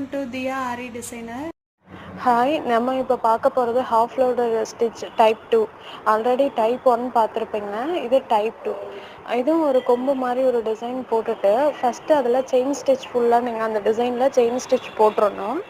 Welcome to Diya Aari designer. Hi, நம்ம இப்போ பார்க்க போகிறது half loader stitch type 2. Already type 1 பார்த்துருப்பீங்க. இது டைப் 2. இதுவும் ஒரு கொம்பு மாதிரி ஒரு டிசைன் போட்டுட்டு ஃபஸ்ட்டு அதில் செயின் ஸ்டிச் ஃபுல்லாக நீங்கள் அந்த டிசைனில் செயின் ஸ்டிச் போட்டுறணும்.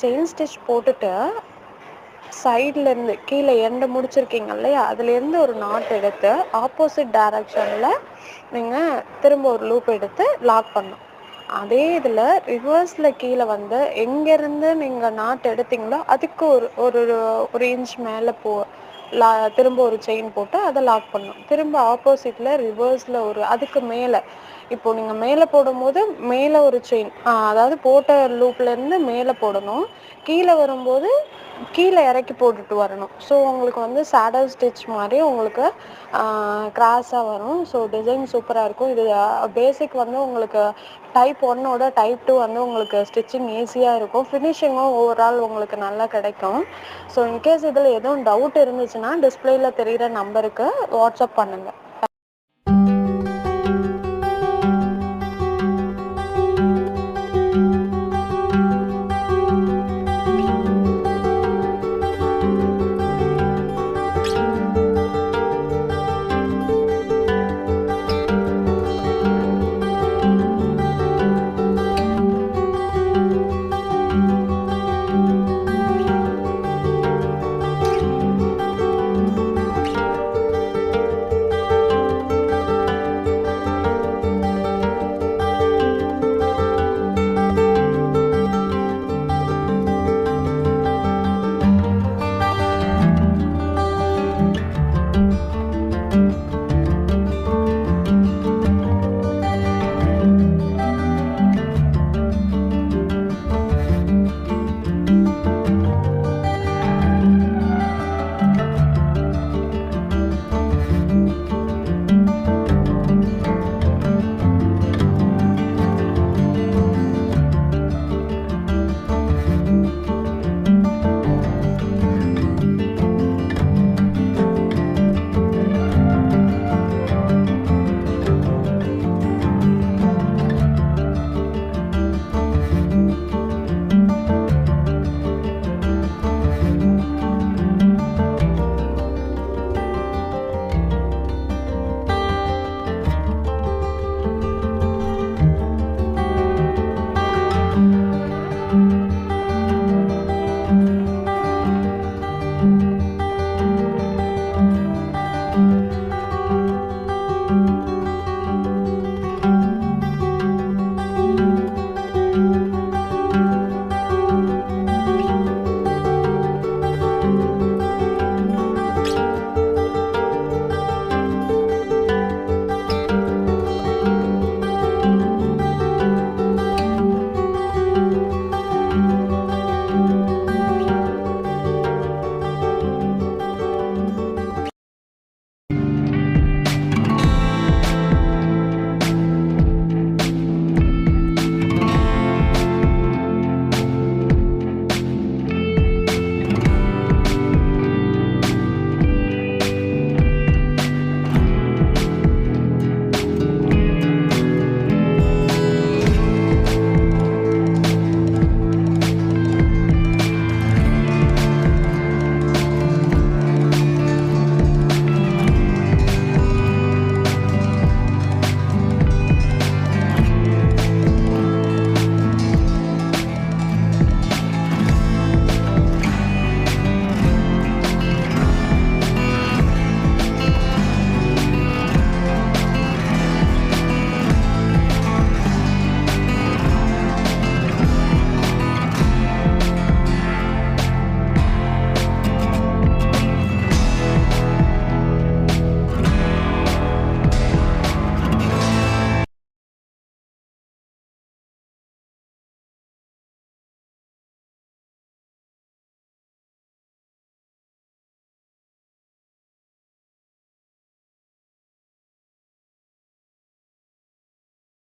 செயின் ஸ்டிச் போட்டுட்டு சைட்லேருந்து கீழே எண்டு முடிச்சிருக்கீங்க இல்லையா, அதுலேருந்து ஒரு நாட் எடுத்து ஆப்போசிட் டைரக்ஷனில் நீங்கள் திரும்ப ஒரு லூப் எடுத்து லாக் பண்ணணும். அதே இதில் ரிவர்ஸில் கீழே வந்து எங்கேருந்து நீங்கள் நாட் எடுத்தீங்களோ அதுக்கு ஒரு ஒரு இன்ச் மேலே திரும்ப ஒரு செயின் போட்டு அதை லாக் பண்ணணும். திரும்ப ஆப்போசிட்டில் ரிவர்ஸில் அதுக்கு மேலே இப்போ நீங்கள் மேலே போடும்போது மேலே ஒரு செயின், அதாவது போட்ட லூப்லேருந்து மேலே போடணும். கீழே வரும்போது கீழே இறக்கி போட்டுட்டு வரணும். ஸோ உங்களுக்கு வந்து சேடல் ஸ்டிச் மாதிரி உங்களுக்கு கிராஸாக வரும். ஸோ டிசைன் சூப்பராக இருக்கும். இது பேசிக் வந்து உங்களுக்கு டைப் 1ஓட டைப் 2 வந்து உங்களுக்கு ஸ்டிச்சிங் ஈஸியாக இருக்கும். ஃபினிஷிங்கும் ஓவரால் உங்களுக்கு நல்லா கிடைக்கும். ஸோ இன்கேஸ் இதில் எதுவும் டவுட் இருந்துச்சுன்னா டிஸ்பிளேயில் தெரிகிற நம்பருக்கு வாட்ஸ்அப் பண்ணுங்கள்.